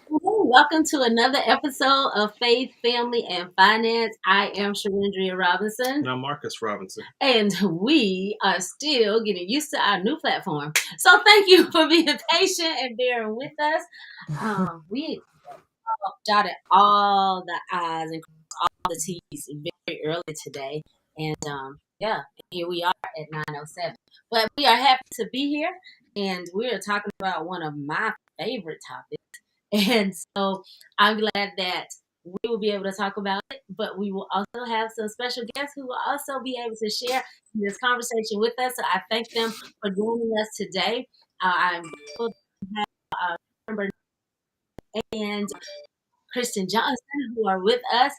Welcome to another episode of Faith, Family, and Finance. I am Sharindria Robinson, And I'm Marcus Robinson. and we are still getting used to our new platform. So thank you for being patient and bearing with us. We dotted all the I's and crossed all the T's very early today. And yeah, here we are at 9:07. But we are happy to be here, and we are talking about one of my favorite topics. And so I'm glad that we will be able to talk about it, but we will also have some special guests who will also be able to share this conversation with us. So I thank them for joining us today. I'm grateful to have Bernard and Kristen Johnson who are with us,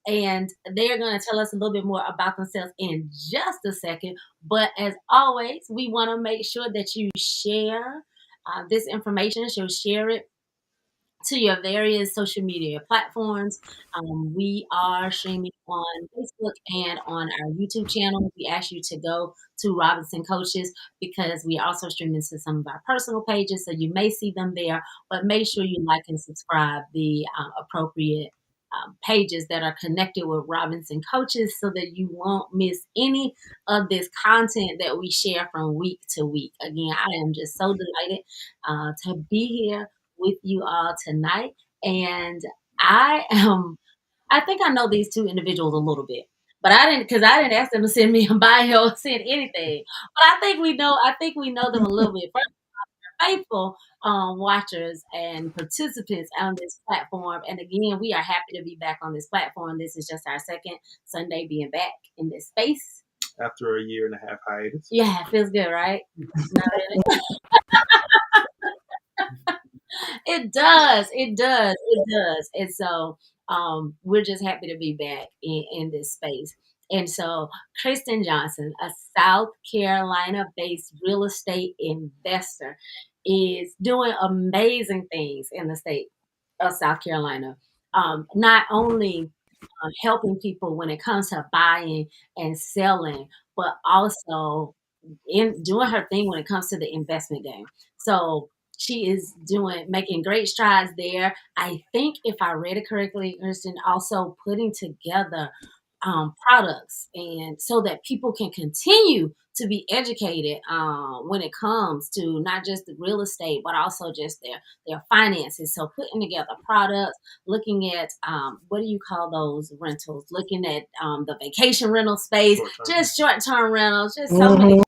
and they're going to tell us a little bit more about themselves in just a second. But as always, we want to make sure that you share this information, so share it to your various social media platforms. We are streaming on Facebook and on our YouTube channel. We ask you to go to Robinson Coaches because we are also streaming to some of our personal pages, so you may see them there. But make sure you like and subscribe the appropriate pages that are connected with Robinson Coaches so that you won't miss any of this content that we share from week to week. Again, I am just so delighted to be here with you all tonight. And I think I know these two individuals a little bit, but I didn't ask them to send me a bio or send anything. But I think we know them a little bit. First, faithful watchers and participants on this platform. And again, we are happy to be back on this platform. This is just our second Sunday being back in this space. After a year and a half hiatus. Yeah, it feels good, right? Not really. It does. It does. It does. And so we're just happy to be back in this space. And so Kristen Johnson, a South Carolina based real estate investor, is doing amazing things in the state of South Carolina. Not only helping people when it comes to buying and selling, but also in doing her thing when it comes to the investment game. So she is making great strides there. I think if I read it correctly, Kristen also putting together products and so that people can continue to be educated when it comes to not just the real estate but also just their finances. So putting together products, looking at what do you call those rentals, looking at the vacation rental space, Short-term. just short-term rentals, just so many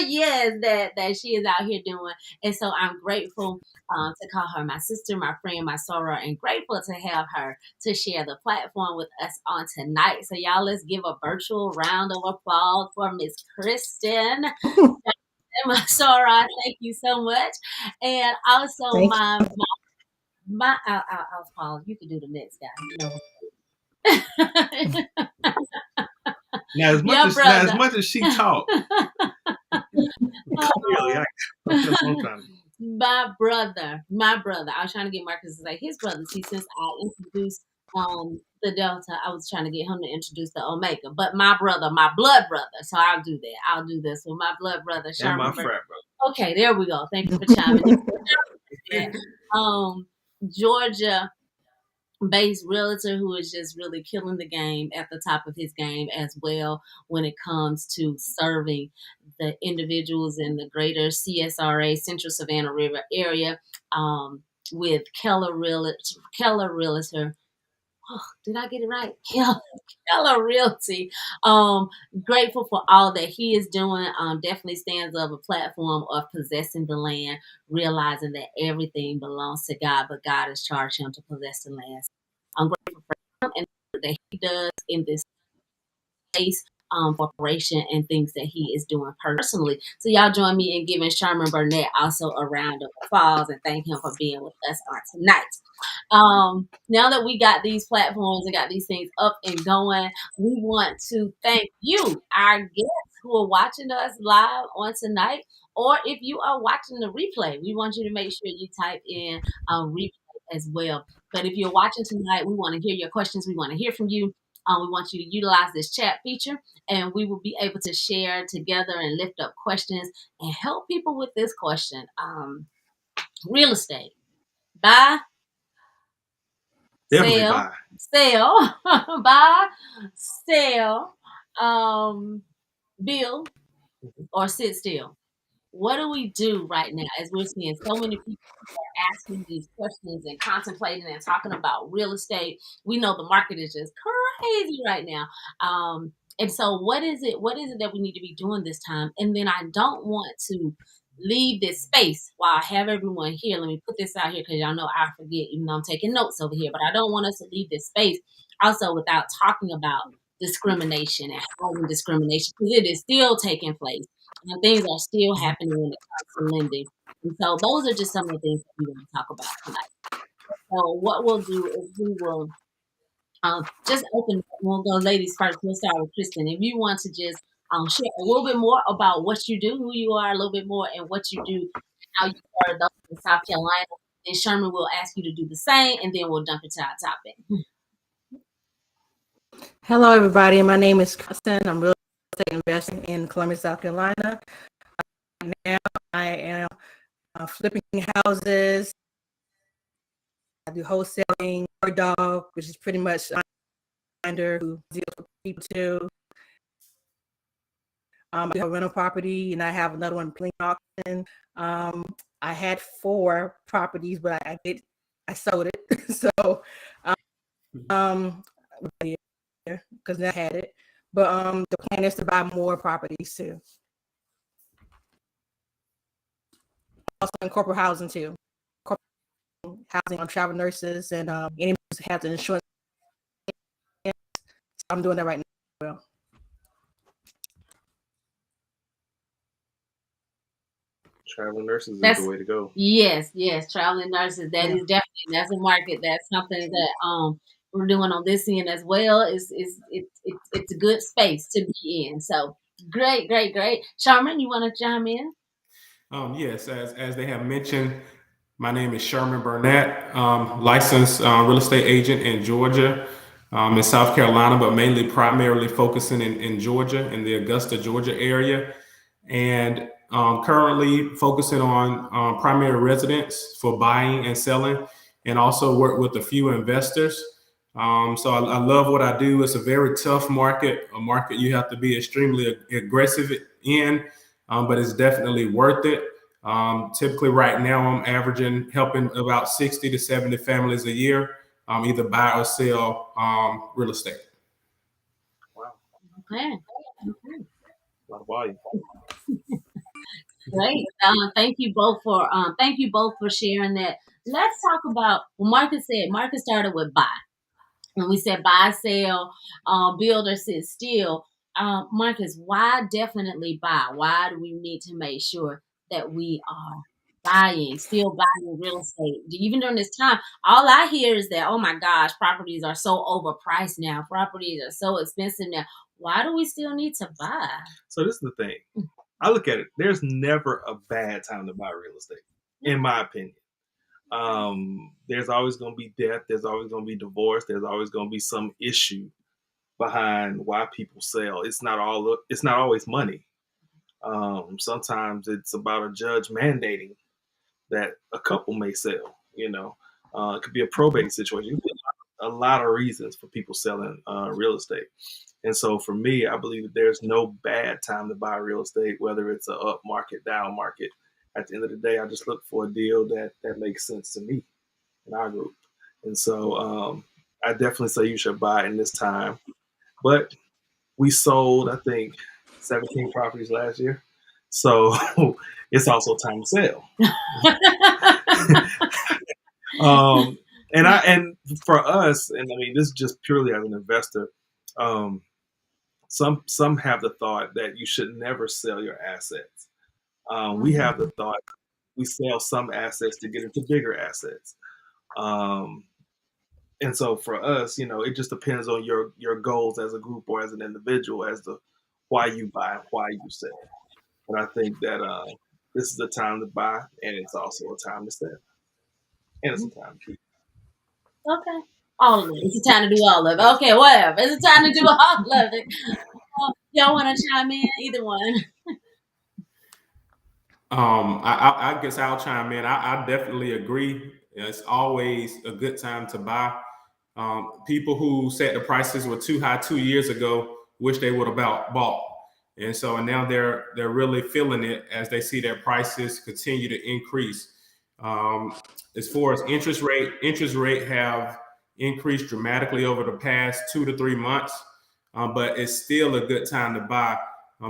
yes, that she is out here doing. And so I'm grateful to call her my sister, my friend, my soror, and grateful to have her to share the platform with us on tonight. So y'all, let's give a virtual round of applause for Miss Kristen. And my soror, thank you so much. And also Thank I'll pause. You can do the next guy. Now, as Your much brother. as she talked, clearly I My brother. I was trying to get Marcus to say his brother. See, since I introduced the Delta, I was trying to get him to introduce the Omega. But my brother, my blood brother. So I'll do that. I'll do this with my blood brother, and Sherman. my frat brother. Okay, there we go. Thank you for chiming in. Georgia based realtor who is just really killing the game at the top of his game as well when it comes to serving the individuals in the greater CSRA Central Savannah River area with Keller Realtor. Oh, did I get it right? Keller Realty. Grateful for all that he is doing. Definitely stands up a platform of possessing the land, realizing that everything belongs to God, but God has charged him to possess the land. I'm grateful for him and that he does in this space corporation and things that he is doing personally. So y'all join me in giving Sherman Burnett also a round of applause and thank him for being with us on tonight. Now that we got these platforms and got these things up and going, we want to thank you, our guests who are watching us live on tonight, or if you are watching the replay, we want you to make sure you type in replay as well. But if you're watching tonight, we want to hear your questions. We want to hear from you. We want you to utilize this chat feature, and we will be able to share together and lift up questions and help people with this question. Real estate. Buy, Definitely sell, buy. sell, buy, sell, um, build, or sit still. What do we do right now as we're seeing so many people are asking these questions and contemplating and talking about real estate? We know the market is just crazy right now. And so what is it that we need to be doing this time? And then I don't want to leave this space while I have everyone here. Let me put this out here because y'all know I forget, even though I'm taking notes over here, but I don't want us to leave this space also without talking about discrimination and housing discrimination because it is still taking place and things are still happening when it comes to lending. And so those are just some of the things that we want to talk about tonight. So what we'll do is we will just open. We'll go ladies first. We'll start with Kristen. If you want to just share a little bit more about what you do, who you are, a little bit more, and what you do, how you started off in South Carolina. Then Sherman will ask you to do the same, and then we'll jump into our topic. Hello, everybody. My name is Kristen. I'm real estate investing in Columbia, South Carolina. Now I am flipping houses. I do wholesaling, bird dog, which is pretty much under who deals with people too. I do have a rental property, and I have another one playing auction. I had 4 properties, but I sold it. So, because I had it. But the plan is to buy more properties too. Also in corporate housing too. Corporate housing on travel nurses and anyone who has the insurance. So I'm doing that right now as well. Traveling nurses is That's the way to go. yes, traveling nurses. That Yeah. is definitely that's a market. That's something that we're doing on this end as well. It's a good space to be in. So great, great, great. Sherman, you want to chime in? Yes, as they have mentioned, my name is Sherman Burnett, licensed real estate agent in Georgia, in South Carolina, but mainly primarily focusing in Georgia, in the Augusta, Georgia area, and currently focusing on primary residence for buying and selling, and also work with a few investors. So I love what I do. It's a very tough market, a market you have to be extremely aggressive in, but it's definitely worth it. Typically, right now, I'm averaging helping about 60 to 70 families a year, either buy or sell real estate. Wow, Okay. Okay. a lot of volume. Great. Thank you both for sharing that. Let's talk about what Marcus said. Marcus started with buy. When we said buy, sell, build or sit still, Marcus, why definitely buy? Why do we need to make sure that we are still buying real estate? Even during this time, all I hear is that, oh my gosh, properties are so overpriced now. Properties are so expensive now. Why do we still need to buy? So this is the thing. I look at it. There's never a bad time to buy real estate, in my opinion. There's always going to be death. There's always going to be divorce. There's always going to be some issue behind why people sell. It's not all. It's not always money. Sometimes it's about a judge mandating that a couple may sell. It could be a probate situation. It could be a lot of reasons for people selling real estate. And so for me, I believe that there's no bad time to buy real estate, whether it's a up market, down market. At the end of the day, I just look for a deal that makes sense to me and our group. And so I definitely say you should buy in this time. But we sold, I think, 17 properties last year. So it's also time to sell. um, and for us, and I mean, this is just purely as an investor. Um, some have the thought that you should never sell your assets. We have the thought we sell some assets to get into bigger assets. Um, and so for us, it just depends on your goals as a group or as an individual as to why you buy and why you sell. But I think that this is a time to buy, and it's also a time to sell, and it's a time to keep. Okay. All of it. It's a time to do all of it. Okay, whatever. It's a time to do all of it. Y'all want to chime in? Either one. I guess I'll chime in. I definitely agree. It's always a good time to buy. People who said the prices were too high 2 years ago wish they would have bought, and so now they're really feeling it as they see their prices continue to increase. Um, as far as interest rate have increased dramatically over the past 2 to 3 months, but it's still a good time to buy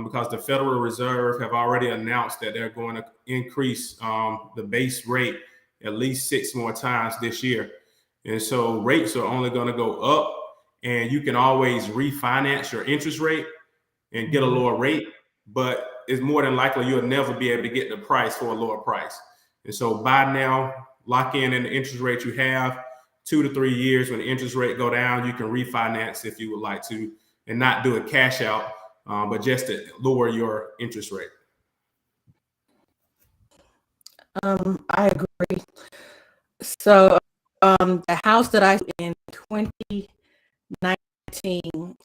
because the Federal Reserve have already announced that they're going to increase the base rate at least 6 more times this year. And so rates are only going to go up, and you can always refinance your interest rate and get a lower rate, but it's more than likely you'll never be able to get the price for a lower price. And so buy now, lock in the interest rate you have. 2 to 3 years, when the interest rate go down, you can refinance if you would like to, and not do a cash out, but just to lower your interest rate. I agree. So the house that I in 2019,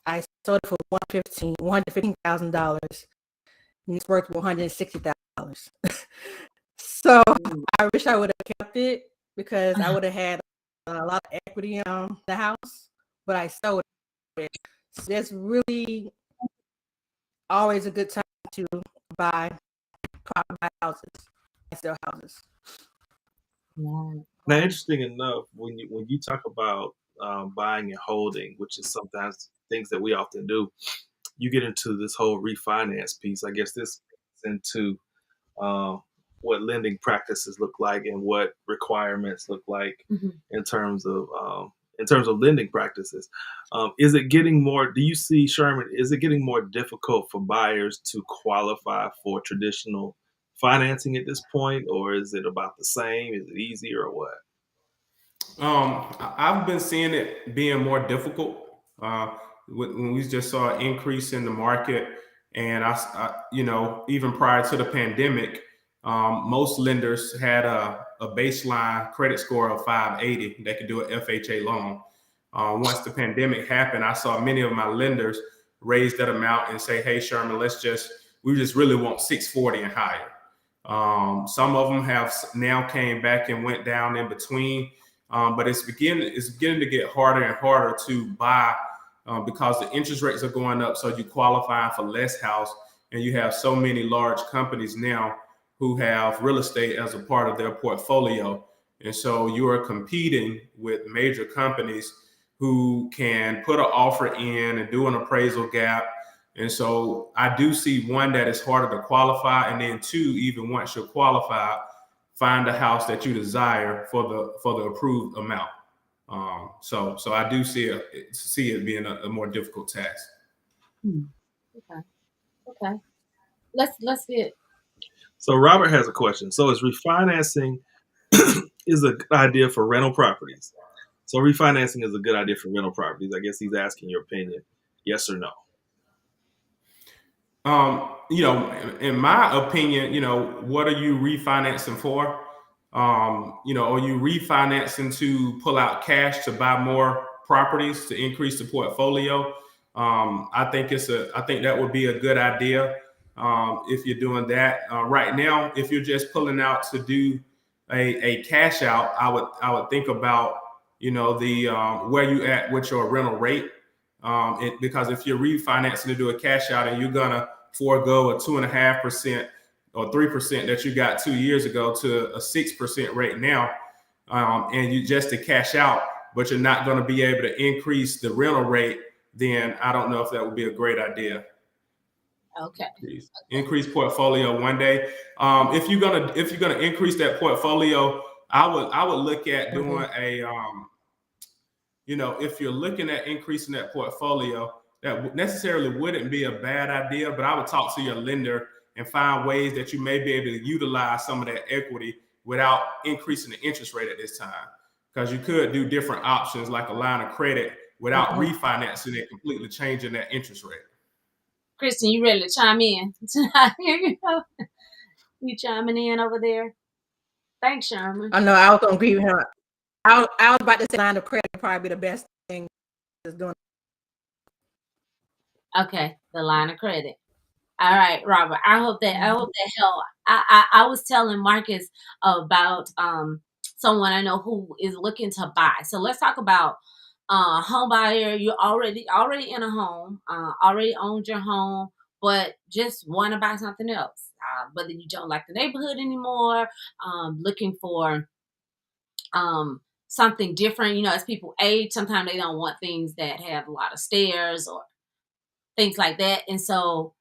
I sold it for $115,000. And it's worth $160,000. So I wish I would have kept it because I would have had a lot of equity in the house, but I sold it. So that's really always a good time to buy houses, sell houses. Now, interesting enough, when you talk about buying and holding, which is sometimes things that we often do, you get into this whole refinance piece. I guess this gets into what lending practices look like and what requirements look like in terms of lending practices. Is it getting more? Do you see, Sherman? Is it getting more difficult for buyers to qualify for traditional financing at this point, or is it about the same? Is it easier, or what? I've been seeing it being more difficult. When we just saw an increase in the market, and even prior to the pandemic, most lenders had a baseline credit score of 580. They could do an FHA loan. Once the pandemic happened, I saw many of my lenders raise that amount and say, "Hey, Sherman, we just really want 640 and higher." Some of them have now came back and went down in between. But it's beginning to get harder and harder to buy because the interest rates are going up. So you qualify for less house, and you have so many large companies now who have real estate as a part of their portfolio. And so you are competing with major companies who can put an offer in and do an appraisal gap. And so I do see, one, that it's harder to qualify, and then two, even once you're qualified, find a house that you desire for the approved amount. So I do see it being a more difficult task. Okay. Let's get. So Robert has a question. So is refinancing is a good idea for rental properties? So refinancing is a good idea for rental properties. I guess he's asking your opinion. Yes or no? In my opinion, what are you refinancing for? Are you refinancing to pull out cash to buy more properties to increase the portfolio? I think that would be a good idea if you're doing that. Right now, if you're just pulling out to do a cash out, I would think about the where you at with your rental rate. Because if you're refinancing to do a cash out and you're gonna forego a 2.5% or 3% that you got 2 years ago to a 6% rate now, and you just to cash out, but you're not going to be able to increase the rental rate, then I don't know if that would be a great idea. Okay. Increase portfolio one day. If you're gonna increase that portfolio, I would look at doing a if you're looking at increasing that portfolio, that necessarily wouldn't be a bad idea, but I would talk to your lender and find ways that you may be able to utilize some of that equity without increasing the interest rate at this time. Because you could do different options like a line of credit without refinancing it, completely changing that interest rate. Kristen, you ready to chime in? You chiming in over there? Thanks, Sherman. I know I was gonna agree with him. I was about to say line of credit would probably be the best thing is doing. Okay, the line of credit. All right, Robert. I hope that helped. I was telling Marcus about someone I know who is looking to buy. So let's talk about home buyer. You're already in a home, already owned your home, but just want to buy something else. Whether you don't like the neighborhood anymore, looking for something different. You know, as people age, sometimes they don't want things that have a lot of stairs or things like that. And so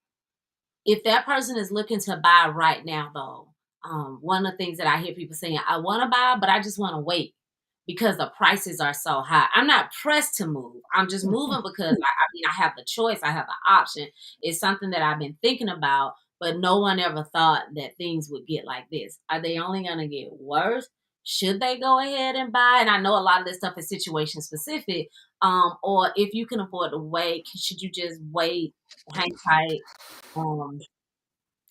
if that person is looking to buy right now, though, one of the things that I hear people saying, I want to buy, but I just want to wait because the prices are so high. I'm not pressed to move. I'm just moving because I have the choice. I have the option. It's something that I've been thinking about, but no one ever thought that things would get like this. Are they only going to get worse? Should they go ahead and buy? And I know a lot of this stuff is situation specific. Or if you can afford to wait, should you just wait, hang tight, um,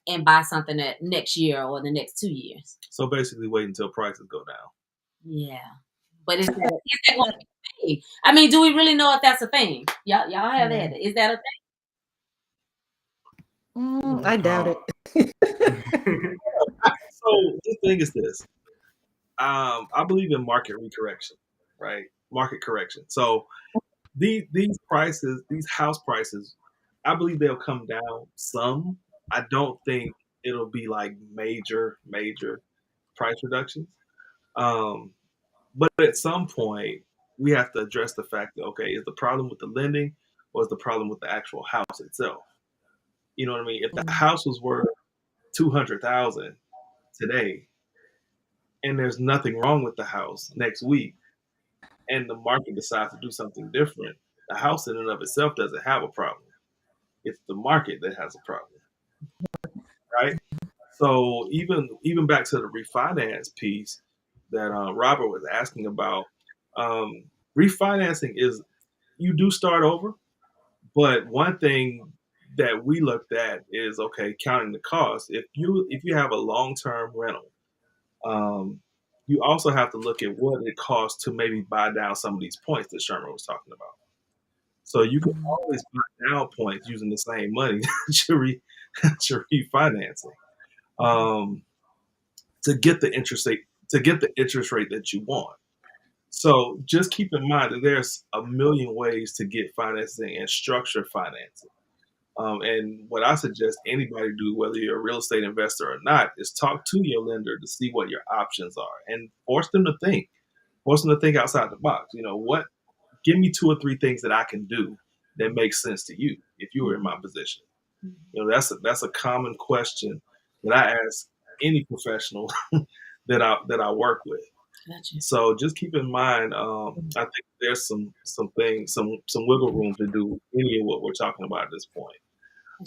and buy something that next year or the next 2 years? So basically, wait until prices go down. Yeah. But is that going to be a thing? I mean, do we really know if that's a thing? Y'all have had it. Is that a thing? I doubt it. So the thing is this. I believe in market recorrection, right? Market correction. So these prices, these house prices, I believe they'll come down some. I don't think it'll be like major price reductions. Um, but at some point, we have to address the fact that, okay, is the problem with the lending or is the problem with the actual house itself? You know what I mean? If the house was worth 200,000 today, and there's nothing wrong with the house next week, and the market decides to do something different, the house in and of itself doesn't have a problem. It's the market that has a problem, right? So even back to the refinance piece that Robert was asking about, um, refinancing is you do start over, but one thing that we looked at is, okay, counting the cost. If you have a long term rental, um, you also have to look at what it costs to maybe buy down some of these points that Sherman was talking about. So you can always buy down points using the same money to refinancing, um, to get the interest rate that you want. So just keep in mind that there's a million ways to get financing and structure financing. And what I suggest anybody do, whether you're a real estate investor or not, is talk to your lender to see what your options are and force them to think. Force them to think outside the box. You know, give me 2 or 3 things that I can do that makes sense to you if you were in my position. You know, that's a common question that I ask any professional that I work with. Gotcha. So just keep in mind, I think there's some things, some wiggle room to do any of what we're talking about at this point.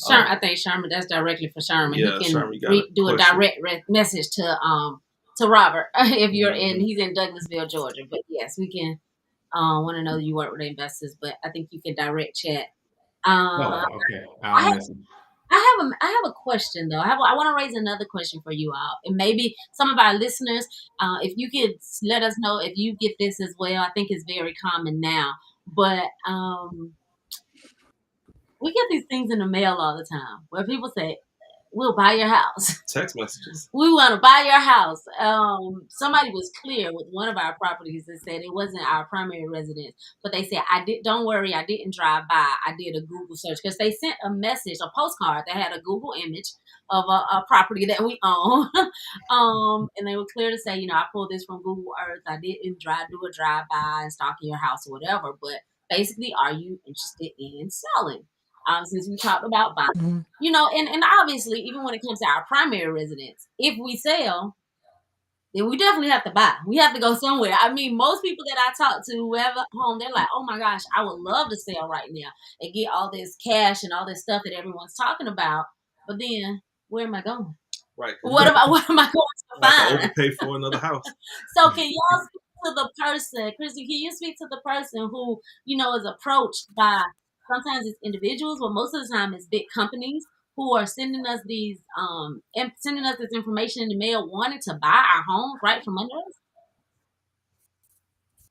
I think Sherman, that's directly for Sherman. Yeah, He can Sherman, you got a do a question. direct message to Robert if you're he's in Douglasville, Georgia. But yes, we can want to know you work with investors, but I think you can direct chat. Oh, okay. I I'll have, listen. I have a question though. I want to raise another question for you all, and maybe some of our listeners, if you could let us know if you get this as well. I think it's very common now, but we get these things in the mail all the time where people say, "We'll buy your house." Text messages. We want to buy your house. Somebody was clear with one of our properties that said it wasn't our primary residence, but they said, don't worry, I didn't drive by. I did a Google search," because they sent a message, a postcard that had a Google image of a property that we own. And they were clear to say, I pulled this from Google Earth. I didn't do a drive by and stalk in your house or whatever. But basically, are you interested in selling? Since we talked about buying. And obviously, even when it comes to our primary residence, if we sell, then we definitely have to buy. We have to go somewhere. I mean, most people that I talk to who have a home, they're like, "Oh my gosh, I would love to sell right now and get all this cash and all this stuff that everyone's talking about." But then, where am I going? Right. What am I going to Like to find? overpay for another house. So can y'all speak to the person, Christy, can you speak to the person who, is approached by, sometimes it's individuals, but most of the time it's big companies who are sending us sending us this information in the mail, wanting to buy our homes right from under us?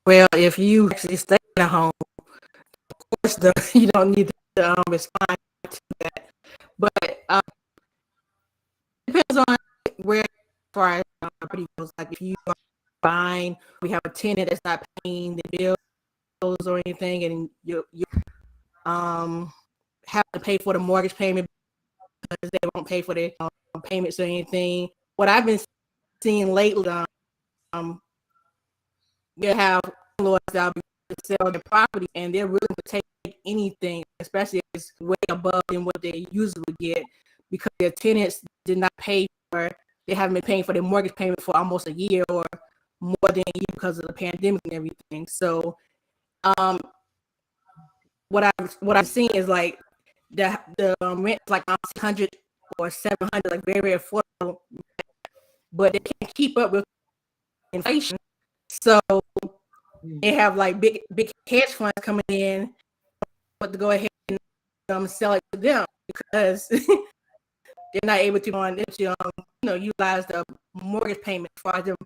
Well, if you actually stay in a home, of course, you don't need to respond to that. But it depends on where, as far as property goes. Like if you are fine. We have a tenant that's not paying the bills or anything, and you have to pay for the mortgage payment because they won't pay for their payments or anything. What I've been seeing lately, you have landlords that will sell their property and they're willing to take anything, especially if it's way above than what they usually get, because their tenants did not pay for. They haven't been paying for their mortgage payment for almost a year or more than a year because of the pandemic and everything. So, what I've seen is like the rent is like 600 or 700, like very, very affordable, but they can't keep up with inflation. So they have like big hedge funds coming in, but to go ahead and sell it to them because they're not able to utilize the mortgage payment for them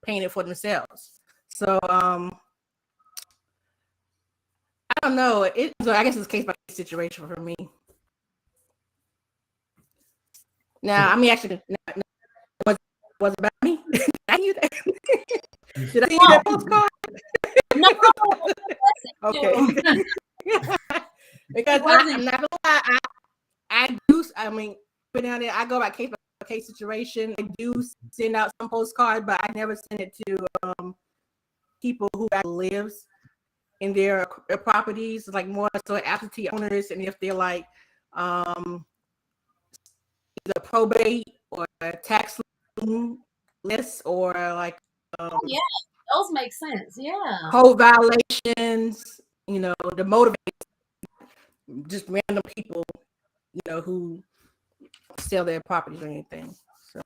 paying it for themselves. So I don't know. I guess it's a case by case situation for me. Now, I mean, actually, was about me. Did I see that postcard? No. Okay. Because I'm not gonna lie, I do. I mean, put down there. I go by case situation. I do send out some postcards, but I never send it to people who actually lives in their properties, like more so absentee owners, and if they're like either probate or tax list or like yeah, those make sense. Yeah. code violations, to motivate just random people, who sell their properties or anything. So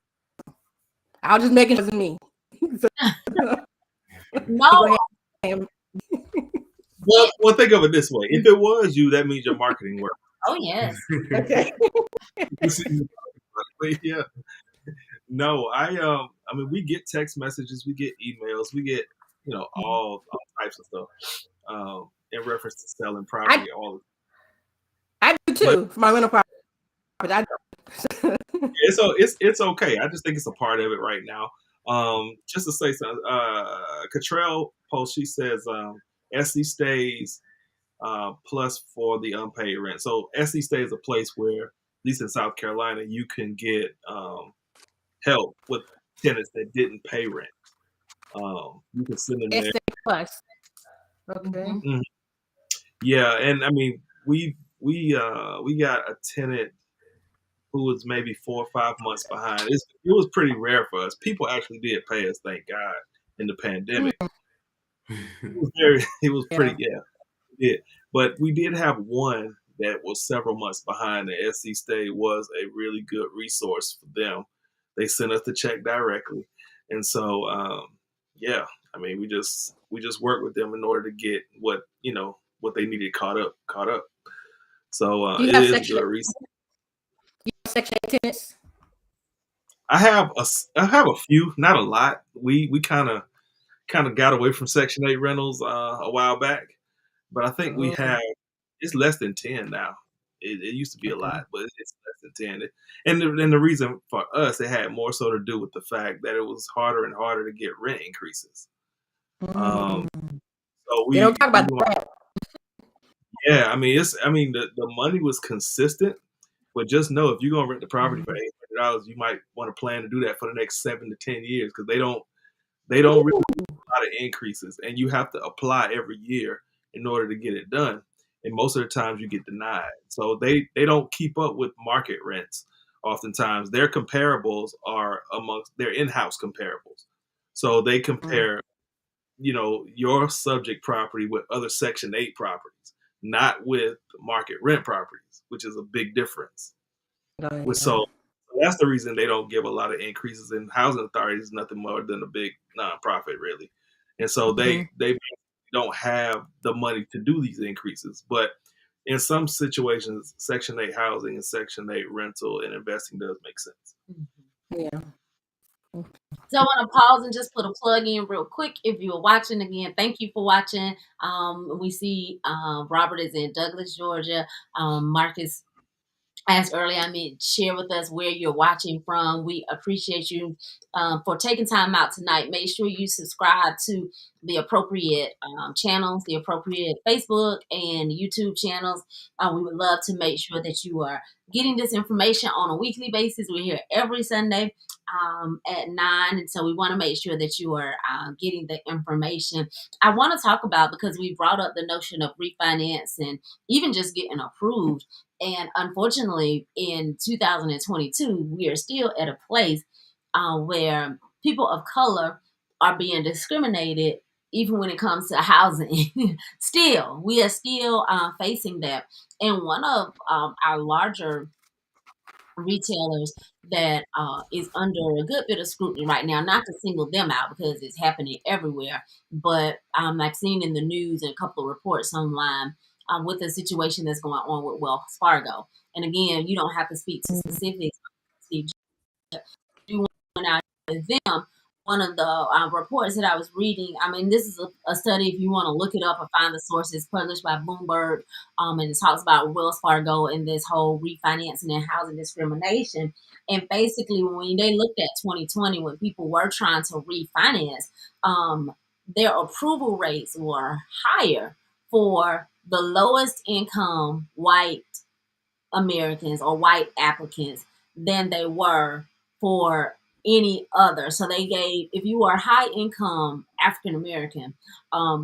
I'll just make it as me. No. Well, think of it this way: if it was you, that means your marketing worked. Oh yes. Okay. Yeah. No, I mean, we get text messages, we get emails, we get all types of stuff in reference to selling property. I do too for my rental property. It's okay. I just think it's a part of it right now. Just to say something, Cottrell post, she says SC stays plus for the unpaid rent. So SC stay is a place where, at least in South Carolina, you can get help with tenants that didn't pay rent. You can send them there. Plus. Okay. Mm-hmm. Yeah, and I mean we got a tenant who was maybe 4 or 5 months behind. It was pretty rare for us. People actually did pay us, thank God, in the pandemic. It was pretty, yeah. But we did have one that was several months behind. The SC Stay was a really good resource for them. They sent us the check directly, and so yeah. I mean, we just worked with them in order to get what they needed caught up. So it is a good resource. You have Section 8 tenants? I have a few, not a lot. We kind of got away from Section 8 rentals a while back, but I think we have. It's less than 10 now. It used to be a lot, but it's less than 10. And the reason for us, it had more so to do with the fact that it was harder and harder to get rent increases. So they don't talk about that. Yeah, I mean the money was consistent, but just know if you're gonna rent the property for $800, you might want to plan to do that for the next 7 to 10 years because they don't really do a lot of increases, and you have to apply every year in order to get it done. And most of the times you get denied. So they don't keep up with market rents. Oftentimes their comparables are amongst their in-house comparables. So they compare, your subject property with other Section 8 properties, not with market rent properties, which is a big difference. So that's the reason they don't give a lot of increases. In housing authorities is nothing more than a big nonprofit, really. And so they don't have the money to do these increases. But in some situations, Section 8 housing and Section 8 rental and investing does make sense. Yeah. So I want to pause and just put a plug in real quick. If you are watching again, thank you for watching. We see Robert is in Douglas, Georgia. Marcus asked earlier, I mean, share with us where you're watching from. We appreciate you for taking time out tonight. Make sure you subscribe to the appropriate channels, the appropriate Facebook and YouTube channels. We would love to make sure that you are getting this information on a weekly basis. We're here every Sunday at 9. And so we want to make sure that you are getting the information. I want to talk about, because we brought up the notion of refinance and even just getting approved. And unfortunately, in 2022, we are still at a place where people of color are being discriminated, even when it comes to housing. Still, we are still facing that. And one of our larger retailers that is under a good bit of scrutiny right now, not to single them out because it's happening everywhere, but I've seen in the news and a couple of reports online with the situation that's going on with Wells Fargo. And again, you don't have to speak to specifics. You went out with them. One of the reports that I was reading, I mean, this is a study, if you want to look it up or find the sources, published by Bloomberg, and it talks about Wells Fargo and this whole refinancing and housing discrimination. And basically, when they looked at 2020, when people were trying to refinance, their approval rates were higher for the lowest income white Americans or white applicants than they were for any other. So they gave, if you are high income African American,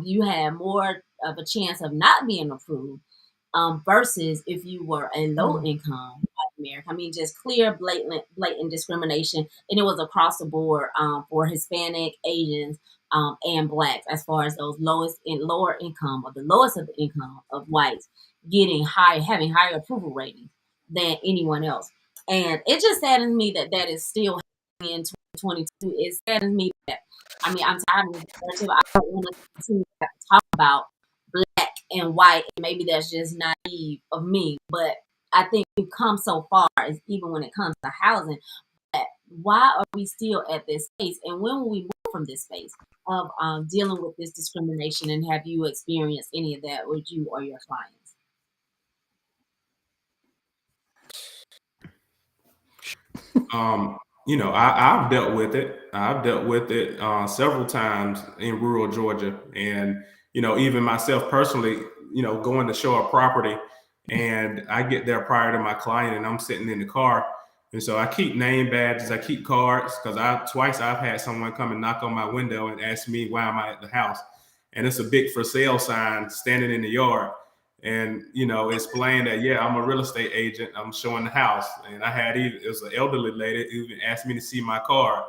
you had more of a chance of not being approved versus if you were a low income white American. I mean, just clear, blatant discrimination, and it was across the board for Hispanic, Asians, and blacks, as far as those lowest in lower income or the lowest of the income of whites having higher approval ratings than anyone else. And it just saddens me that that is still happening in 2022. It saddens me that, I mean, I'm tired of this narrative. I don't want to continue to talk about black and white, and maybe that's just naive of me, but I think we've come so far, as even when it comes to housing, that why are we still at this space, and when will we move from this space of dealing with this discrimination? And have you experienced any of that with you or your clients? I've dealt with it. I've dealt with it several times in rural Georgia, and even myself personally, going to show a property, and I get there prior to my client, and I'm sitting in the car, and so I keep name badges, I keep cards, because I've had someone come and knock on my window and ask me why am I at the house, and it's a big for sale sign standing in the yard. And explain that, yeah, I'm a real estate agent, I'm showing the house. And it was an elderly lady who even asked me to see my card,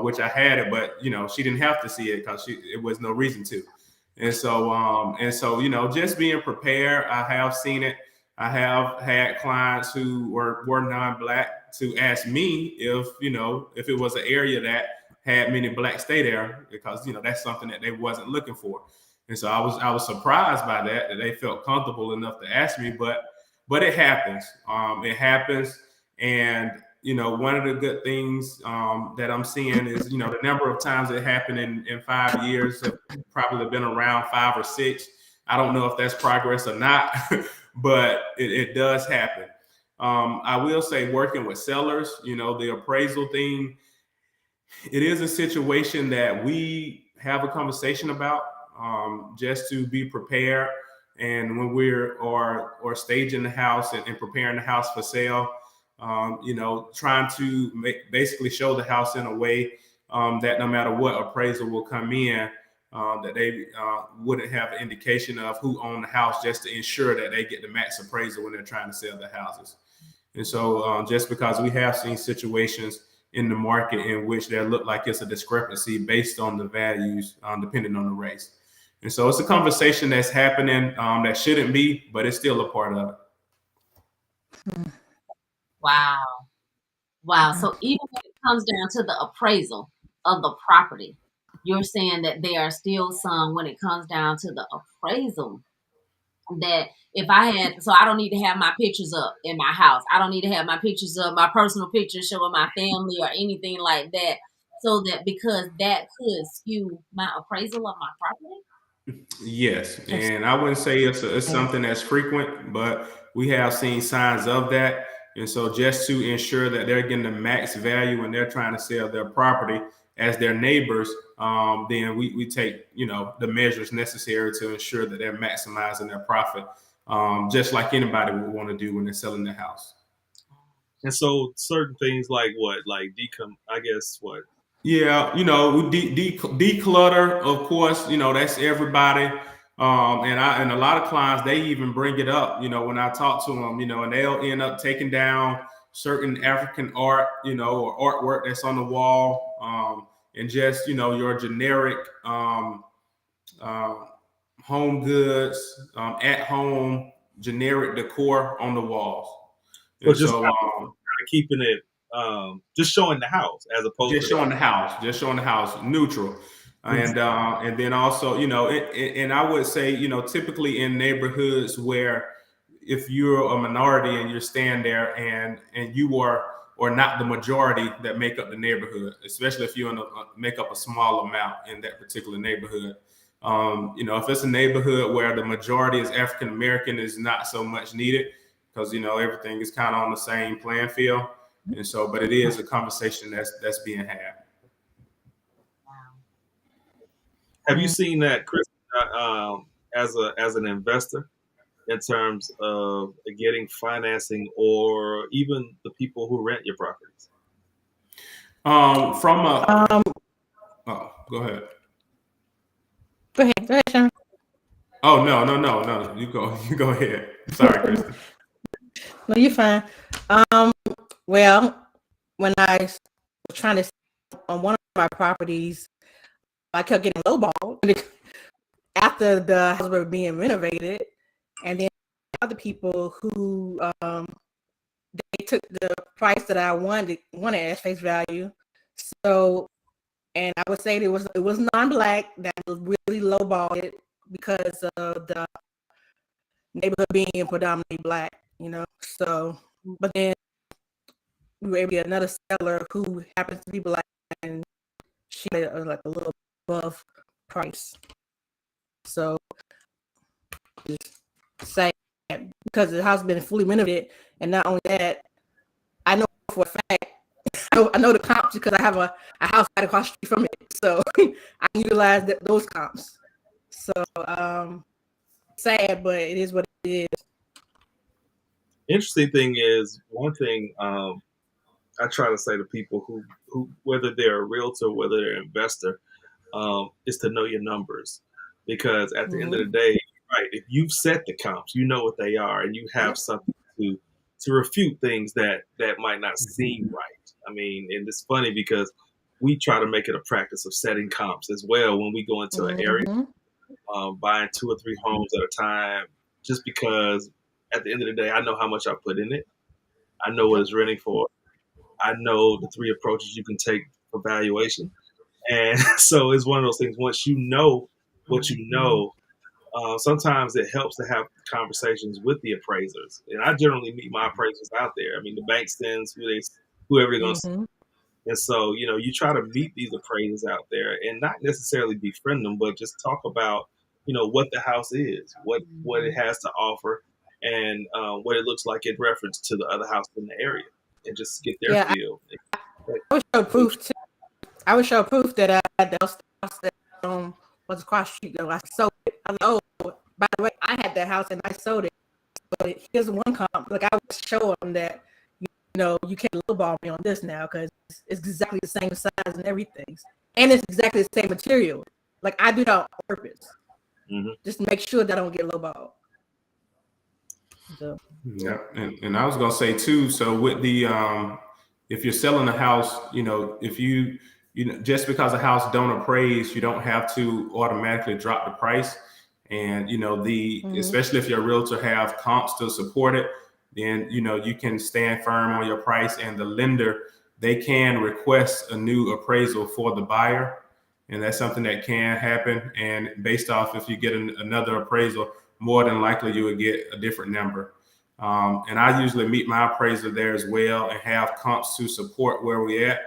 which I had it, but she didn't have to see it because it was no reason to. And so just being prepared. I have seen it. I have had clients who were non-black to ask me if it was an area that had many blacks stay there, because that's something that they wasn't looking for. And so I was surprised by that they felt comfortable enough to ask me, but it happens. It happens. And one of the good things that I'm seeing is the number of times it happened in 5 years have probably been around 5 or 6. I don't know if that's progress or not, but it does happen. I will say, working with sellers, the appraisal thing, it is a situation that we have a conversation about, just to be prepared. And when we're or staging the house and preparing the house for sale, trying to basically show the house in a way that no matter what appraisal will come in, that they wouldn't have an indication of who owned the house, just to ensure that they get the max appraisal when they're trying to sell the houses. And so just because we have seen situations in the market in which there look like it's a discrepancy based on the values, depending on the race. And so it's a conversation that's happening that shouldn't be, but it's still a part of it. Wow. Wow. So even when it comes down to the appraisal of the property, you're saying that there are still some, when it comes down to the appraisal, that if I had, so I don't need to have my pictures up in my house. I don't need to have my pictures up, my personal pictures showing my family or anything like that. So that, because that could skew my appraisal of my property. Yes, and I wouldn't say it's something that's frequent, but we have seen signs of that. And so just to ensure that they're getting the max value when they're trying to sell their property as their neighbors, then we take, the measures necessary to ensure that they're maximizing their profit, just like anybody would want to do when they're selling their house. And so certain things like what, like I guess what? Yeah, declutter, of course, that's everybody. And a lot of clients, they even bring it up, when I talk to them, and they'll end up taking down certain African art, or artwork that's on the wall, and just, your generic home goods, at home generic decor on the walls. So And just so, keeping it, just showing the house as opposed just to showing the house, neutral. And then also, and I would say, typically in neighborhoods where if you're a minority and you're staying there and you are or not the majority that make up the neighborhood, especially if you make up a small amount in that particular neighborhood. If it's a neighborhood where the majority is African American, is not so much needed because everything is kind of on the same playing field. And so, but it is a conversation that's being had. Have you seen that, Chris, as an investor, in terms of getting financing, or even the people who rent your properties? From a oh, go ahead. Go ahead, Sharon. Oh no. You go ahead. Sorry, Kristen. No, you're fine. Well, when I was trying to sell on one of my properties, I kept getting lowballed after the house was being renovated, and then other people who they took the price that I wanted as face value. So, and I would say it was non-black that was really lowballed because of the neighborhood being predominantly black, So, but then we were able to get another seller who happens to be black, and she made it like a little above price. So, just say because the house has been fully renovated, and not only that, I know for a fact, I know the comps because I have a house right across the street from it, so I can utilize those comps. So, sad, but it is what it is. Interesting thing is, one thing I try to say to people who whether they're a realtor, whether they're an investor, is to know your numbers, because at the end of the day, right, if you've set the comps, you know what they are, and you have something to refute things that might not seem right. I mean, and it's funny because we try to make it a practice of setting comps as well when we go into an area, buying 2 or 3 homes at a time, just because at the end of the day, I know how much I put in it. I know what it's renting for. I know the 3 approaches you can take for valuation. And so it's one of those things, once you know what you know, sometimes it helps to have conversations with the appraisers. And I generally meet my appraisers out there. I mean, the bank sends whoever they're going to send. And so, you try to meet these appraisers out there and not necessarily befriend them, but just talk about, what the house is, what it has to offer, and what it looks like in reference to the other house in the area, and just get their feel. I would show proof too. I would show proof that I had the house that was across the street. I sold it. I was like, oh, by the way, I had that house and I sold it. But here's one comp. Like, I would show them that, you can't lowball me on this now because it's exactly the same size and everything. And it's exactly the same material. Like, I do that on purpose. Just to make sure that I don't get lowballed. So. Yeah. And I was going to say too, so with the, if you're selling a house, if you just because a house don't appraise, you don't have to automatically drop the price. And, especially if your realtor have comps to support it, then, you can stand firm on your price, and the lender, they can request a new appraisal for the buyer. And that's something that can happen. And based off, if you get another appraisal, more than likely you would get a different number. And I usually meet my appraiser there as well and have comps to support where we at.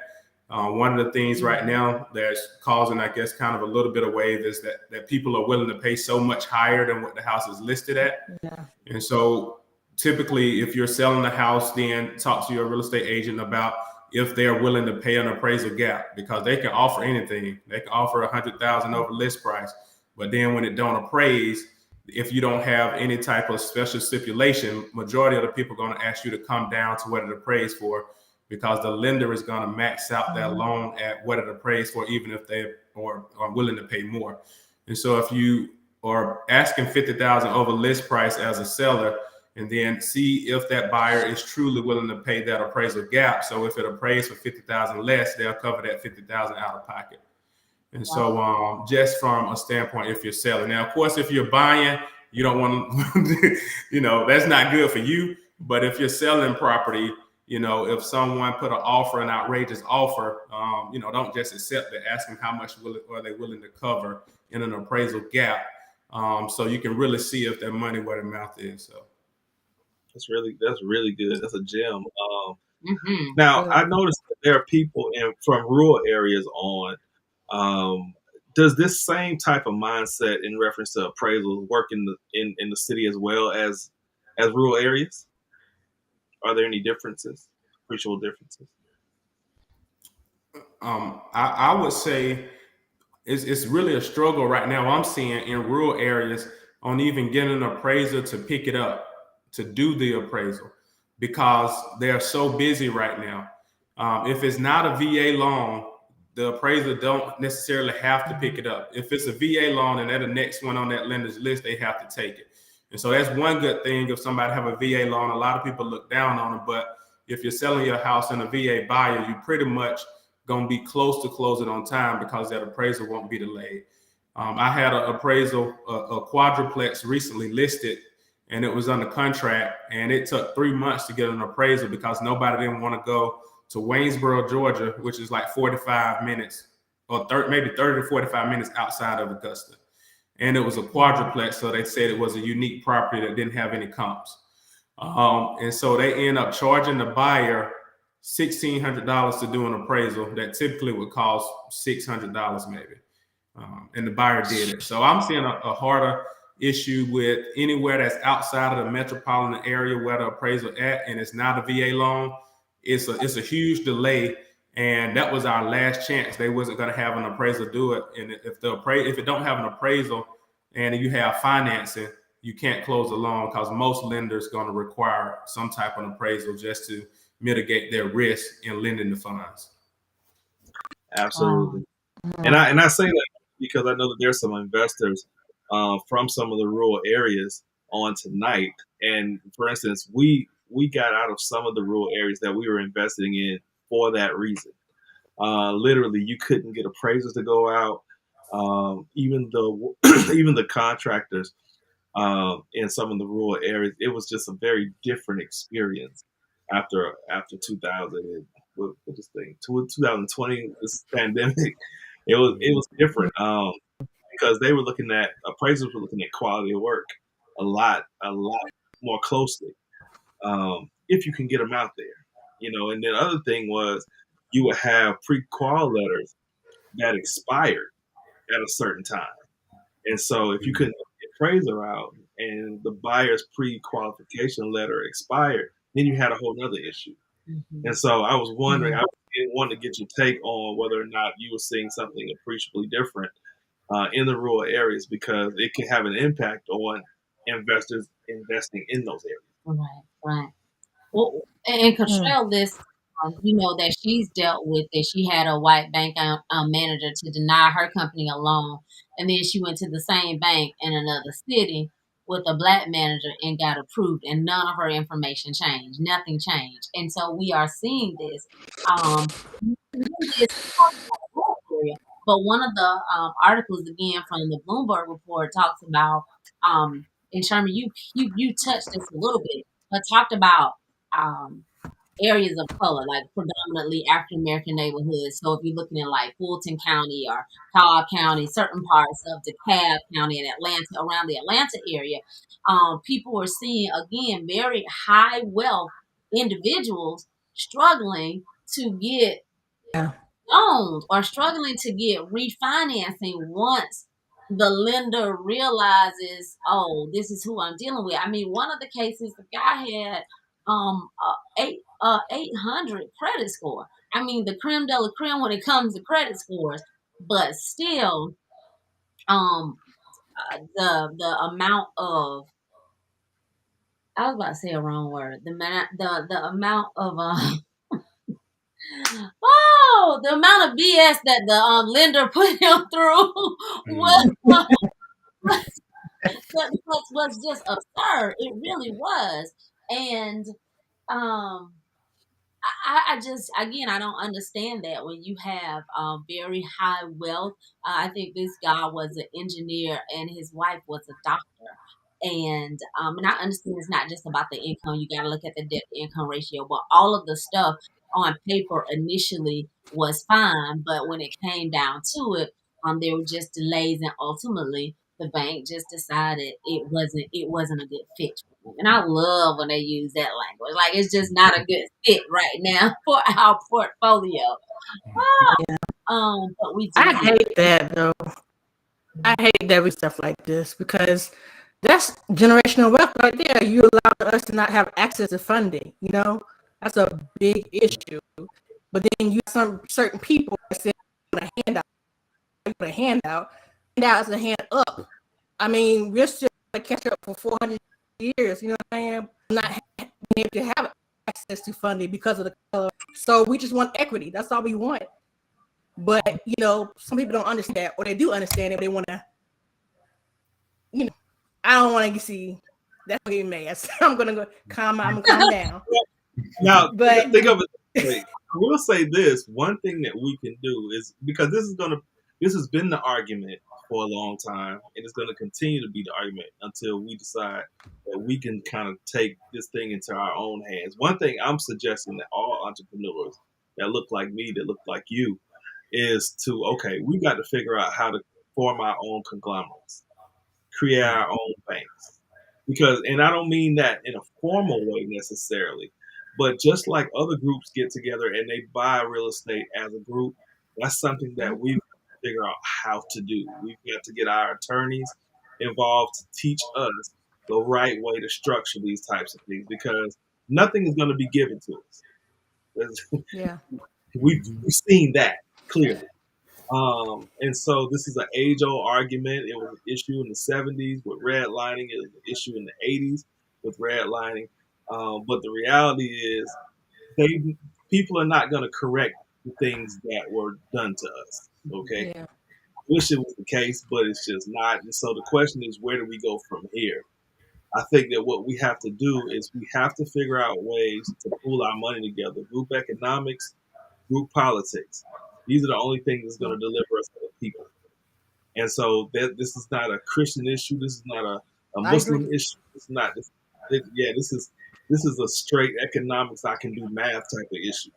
One of the things right now that's causing, I guess, kind of a little bit of wave is that people are willing to pay so much higher than what the house is listed at. Yeah. And so typically, if you're selling the house, then talk to your real estate agent about if they're willing to pay an appraisal gap, because they can offer anything. They can offer 100,000 over list price, but then when it don't appraise, if you don't have any type of special stipulation, majority of the people are going to ask you to come down to what it appraised for, because the lender is going to max out that loan at what it appraised for, even if they are willing to pay more. And so if you are asking 50,000 over list price as a seller, and then see if that buyer is truly willing to pay that appraisal gap. So if it appraised for 50,000 less, they'll cover that 50,000 out of pocket. And so, just from a standpoint, if you're selling, now, of course, if you're buying, you don't want to, that's not good for you. But if you're selling property, if someone put an offer, an outrageous offer, don't just accept it. Ask them how much are they willing to cover in an appraisal gap, so you can really see if their money where their mouth is. So. That's really good. That's a gem. Now, I noticed that there are people from rural areas on. Does this same type of mindset in reference to appraisals work in the city as well as rural areas? Are there any differences, appreciable differences? I would say it's really a struggle right now. I'm seeing in rural areas on even getting an appraiser to pick it up, to do the appraisal, because they're so busy right now. If it's not a VA loan, the appraiser don't necessarily have to pick it up. If it's a VA loan and they're the next one on that lender's list, they have to take it. And so that's one good thing. If somebody have a VA loan, a lot of people look down on it. But if you're selling your house in a VA buyer, you pretty much going to be close to closing on time, because that appraisal won't be delayed. I had an appraisal, a quadruplex recently listed, and it was under contract, and it took 3 months to get an appraisal because nobody didn't want to go to Waynesboro, Georgia, which is like 45 minutes or maybe 30 to 45 minutes outside of Augusta. And it was a quadruplex, so they said it was a unique property that didn't have any comps. And so they end up charging the buyer $1,600 to do an appraisal that typically would cost $600 maybe. And the buyer did it. So I'm seeing a harder issue with anywhere that's outside of the metropolitan area where the appraisal at, and it's not a VA loan. It's a huge delay, and that was our last chance. They wasn't going to have an appraisal do it, and if it don't have an appraisal and you have financing, you can't close the loan, because most lenders going to require some type of appraisal just to mitigate their risk in lending the funds. Absolutely. And I say that because I know that there's some investors from some of the rural areas on tonight. And for instance, we got out of some of the rural areas that we were investing in for that reason. Literally, you couldn't get appraisers to go out. Even the contractors in some of the rural areas, it was just a very different experience after 2000 and what this thing 2020, this pandemic. It was different because they were looking at appraisers were looking at quality of work a lot more closely if you can get them out there, And then the other thing was you would have pre-qual letters that expired at a certain time. And so if you couldn't get the appraiser out and the buyer's pre-qualification letter expired, then you had a whole other issue. And so I was wondering, I wanted to get your take on whether or not you were seeing something appreciably different in the rural areas, because it can have an impact on investors investing in those areas. Right. Well, and Cottrell list, that she's dealt with it. She had a white bank manager to deny her company a loan, and then she went to the same bank in another city with a black manager and got approved, and none of her information changed. Nothing changed, and so we are seeing this. But one of the articles again from the Bloomberg report talks about, and Sherman, you touched this a little bit, but talked about um, areas of color, like predominantly African American neighborhoods. So if you're looking at like Fulton County or Cobb County, certain parts of DeKalb County and Atlanta, around the Atlanta area, people are seeing again very high wealth individuals struggling to get loans or struggling to get refinancing once the lender realizes, oh, this is who I'm dealing with. I mean, one of the cases, the guy had 800 credit score. I mean, the creme de la creme when it comes to credit scores, but still, um, the amount of, I was about to say a wrong word. The amount of oh, the amount of BS that the lender put him through was was just absurd. It really was. And um I just, again, I don't understand that when you have very high wealth. I think this guy was an engineer and his wife was a doctor. And I understand it's not just about the income. You got to look at the debt to income ratio, but all of the stuff on paper initially was fine. But when it came down to it, there were just delays, and ultimately the bank just decided it wasn't a good fit for them. And I love when they use that language. Like, it's just not a good fit right now for our portfolio. But we do I have. hate that though. I hate that we stuff like this because that's generational wealth right there. You allow us to not have access to funding. That's a big issue. But then you have some certain people that say a handout, put a handout, handout is a hand up. I mean, we're still going to catch up for 400 years. You know what I am? Not being able to have access to funding because of the color. So we just want equity. That's all we want. But some people don't understand, or they do understand it, but they want to. I don't want to see. That's gonna get me mad. So I'm gonna go calm. I'm gonna calm down. Now, But think of it this way. I will say this: one thing that we can do is, because this has been the argument for a long time, and it's gonna continue to be the argument until we decide that we can kind of take this thing into our own hands. One thing I'm suggesting that all entrepreneurs that look like me, that look like you, is to, okay, we got to figure out how to form our own conglomerates, create our own banks. Because, and I don't mean that in a formal way necessarily, but just like other groups get together and they buy real estate as a group, that's something that we've got to figure out how to do. We've got to get our attorneys involved to teach us the right way to structure these types of things, because nothing is going to be given to us. yeah, We've seen that clearly. And so this is an age-old argument. It was an issue in the 70s with redlining. It was an issue in the 80s with redlining. But the reality is, people are not going to correct the things that were done to us. Okay, yeah. I wish it was the case, but it's just not. And so the question is, where do we go from here? I think that what we have to do is we have to figure out ways to pool our money together. Group economics, group politics. These are the only things that's going to deliver us other people. And so this is not a Christian issue. This is not a I agree. Muslim issue. It's not. This is a straight economics. I can do math type of issue.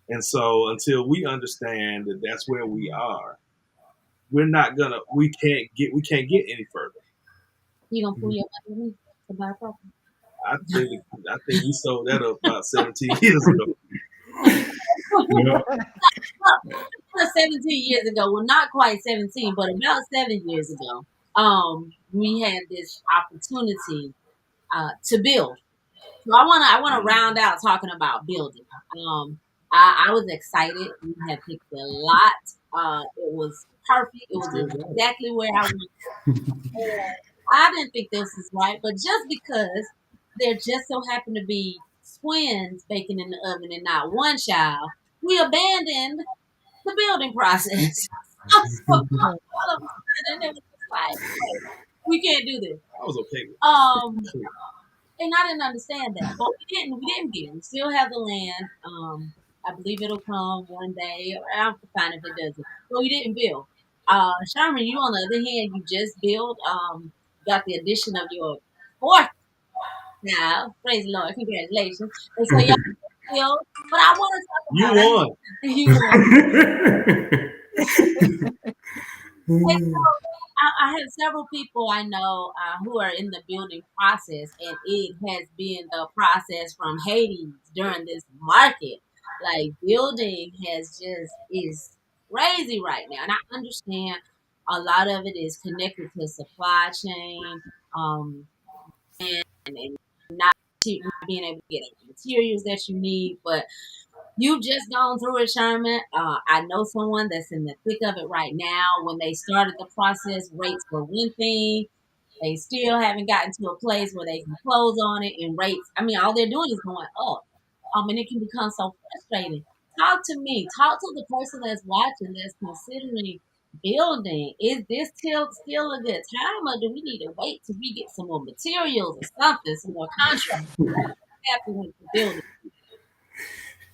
And so until we understand that that's where we are, we can't get any further. You gonna pull your money with me to buy property? I think we sold that up about 17 years ago. Yeah. 17 years ago, well, not quite 17, but about 7 years ago, we had this opportunity to build. So I wanna round out talking about building. I was excited. We had picked a lot. It was perfect. It was exactly where I wanted. And I didn't think this was right, but just because there just so happened to be twins baking in the oven and not one child, we abandoned the building process. So all of a sudden, it was just like, hey, we can't do this. I was okay with Um, it. and I didn't understand that, but we didn't build. We still have the land. I believe it'll come one day. I'll find if it doesn't. But we didn't build. Sherman, you on the other hand, you just built. Got the addition of your fourth child. Praise the Lord, congratulations. And so y'all build. But I want to You talk about won. you won. And so I have several people I know who are in the building process, and it has been the process from Hades during this market. Like, building has just is crazy right now, and I understand A lot of it is connected to supply chain, and not being able to get the materials that you need. But you've just gone through it, Sherman. I know someone that's in the thick of it right now. When they started the process, rates were one thing. They still haven't gotten to a place where they can close on it, and rates, I mean, all they're doing is going up. And it can become so frustrating. Talk to me. Talk to the person that's watching, that's considering building. Is this still a good time, or do we need to wait till we get some more materials or something, some more contracts? Happy with the building.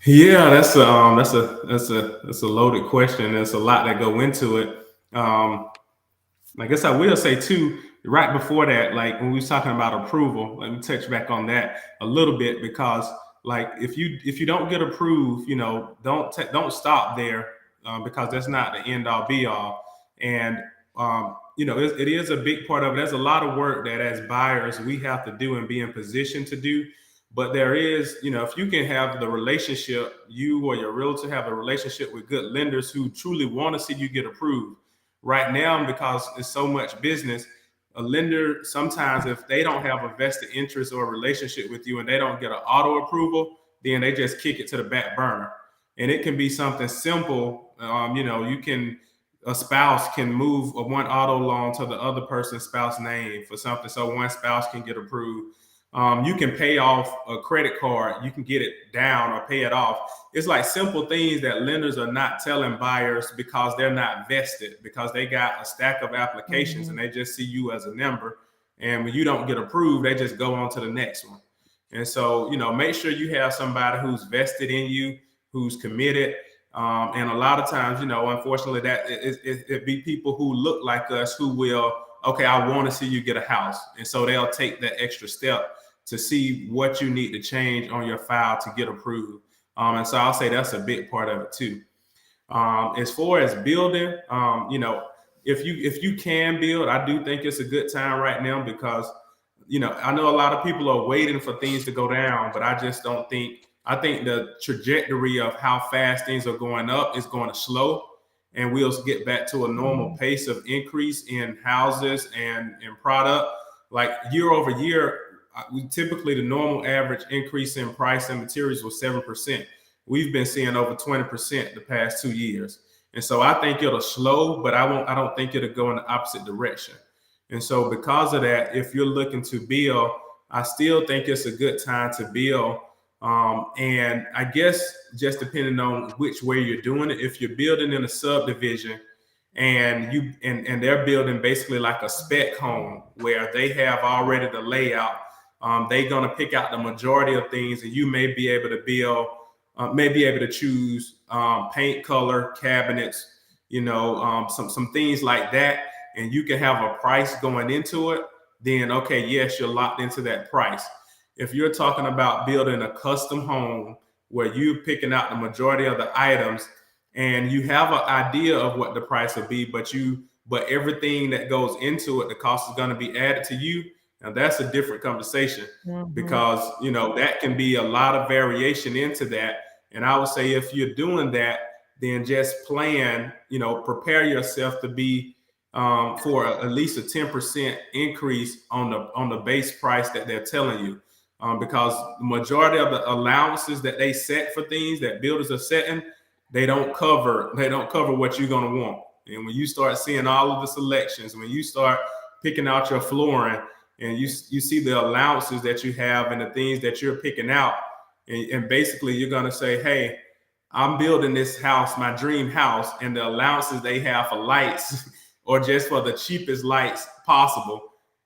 Yeah, that's a loaded question. There's a lot that go into it. I guess I will say too, right before that, like when we was talking about approval, let me touch back on that a little bit, because like if you don't get approved, don't stop there, because that's not the end all be all. And it is a big part of it. There's a lot of work that as buyers we have to do and be in position to do. But there is, if you can have the relationship, you or your realtor have a relationship with good lenders who truly want to see you get approved. Right now, because it's so much business, a lender sometimes, if they don't have a vested interest or a relationship with you and they don't get an auto approval, then they just kick it to the back burner. And it can be something simple. A spouse can move a one auto loan to the other person's spouse name for something, so one spouse can get approved. You can pay off a credit card. You can get it down or pay it off. It's like simple things that lenders are not telling buyers because they're not vested, because they got a stack of applications and they just see you as a number. And when you don't get approved, they just go on to the next one. And so, make sure you have somebody who's vested in you, who's committed. And a lot of times, unfortunately, that it be people who look like us who will, okay, I want to see you get a house. And so they'll take that extra step to see what you need to change on your file to get approved. And so I'll say that's a big part of it too. As far as building, if you can build, I do think it's a good time right now, because I know a lot of people are waiting for things to go down, but I just don't think. I think the trajectory of how fast things are going up is going to slow, and we'll get back to a normal pace of increase in houses and in product. Like year over year, we typically, the normal average increase in price and materials was 7%. We've been seeing over 20% the past 2 years. And so I think it'll slow, but I don't think it'll go in the opposite direction. And so because of that, if you're looking to build, I still think it's a good time to build. And I guess just depending on which way you're doing it, if you're building in a subdivision and they're building basically like a spec home where they have already the layout, they're going to pick out the majority of things, and you may be able to build, may be able to choose paint color, cabinets, some things like that, and you can have a price going into it. Then okay, yes, you're locked into that price. If you're talking about building a custom home where you're picking out the majority of the items and you have an idea of what the price will be, but everything that goes into it, the cost is going to be added to you. Now that's a different conversation, because that can be a lot of variation into that. And I would say if you're doing that, then just plan, prepare yourself to be for at least a 10% increase on the base price that they're telling you. Because the majority of the allowances that they set for things that builders are setting, they don't cover what you're going to want. And when you start seeing all of the selections, when you start picking out your flooring, and you see the allowances that you have and the things that you're picking out, and basically you're going to say, hey, I'm building this house, my dream house, and the allowances they have for lights or just for the cheapest lights possible.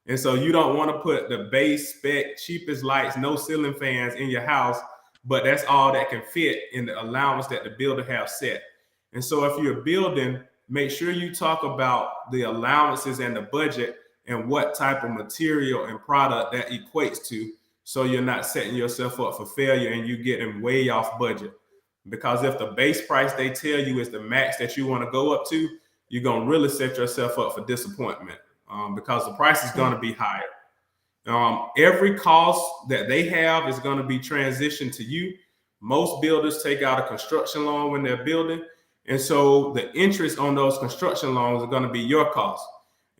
And so you don't want to put the base spec, cheapest lights, no ceiling fans in your house, but that's all that can fit in the allowance that the builder have set. And so if you're building, make sure you talk about the allowances and the budget and what type of material and product that equates to, so you're not setting yourself up for failure and you're getting way off budget. Because if the base price they tell you is the max that you want to go up to, you're going to really set yourself up for disappointment, because the price is going to be higher. Every cost that they have is going to be transitioned to you. Most builders take out a construction loan when they're building, And so the interest on those construction loans are going to be your cost.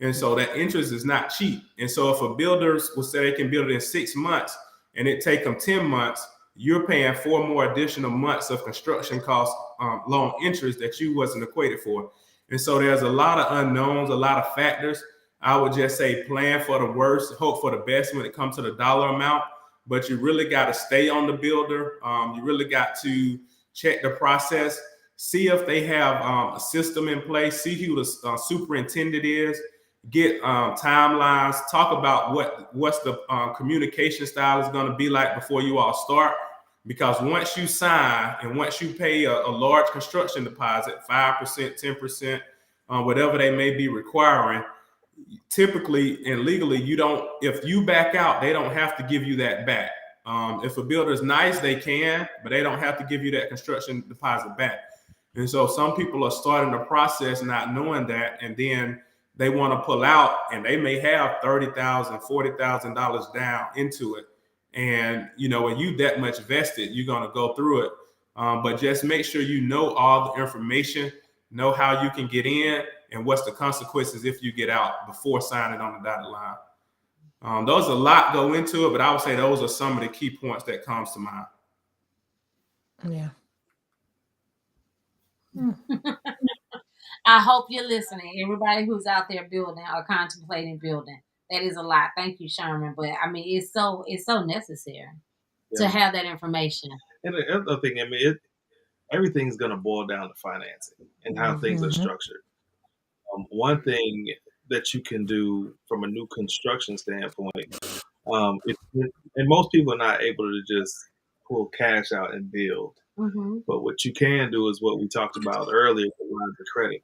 And so that interest is not cheap. And so if a builder will say they can build it in 6 months and it take them 10 months, you're paying 4 more additional months of construction cost loan interest that you wasn't equated for. And so there's a lot of unknowns, a lot of factors. I would just say plan for the worst, hope for the best when it comes to the dollar amount. But you really got to stay on the builder. You really got to check the process, see if they have a system in place, see who the superintendent is, get timelines, talk about what's the communication style is going to be like before you all start. Because once you sign and once you pay a large construction deposit, 5%, 10%, whatever they may be requiring, typically and legally, you don't, if you back out, they don't have to give you that back. If a builder is nice, they can, but they don't have to give you that construction deposit back. And so some people are starting the process not knowing that, and then they want to pull out, and they may have $30,000, $40,000 down into it. And when you that much vested, you're going to go through it. But just make sure you know all the information, know how you can get in, and what's the consequences if you get out before signing on the dotted line. Those a lot go into it, but I would say those are some of the key points that comes to mind. Yeah. I hope you're listening. Everybody who's out there building or contemplating building. That is a lot. Thank you, Sherman. But I mean, it's so necessary to have that information. And the other thing, I mean, everything's going to boil down to financing and how things are structured. One thing that you can do from a new construction standpoint, and most people are not able to just pull cash out and build. But what you can do is what we talked about earlier, the lines of credit.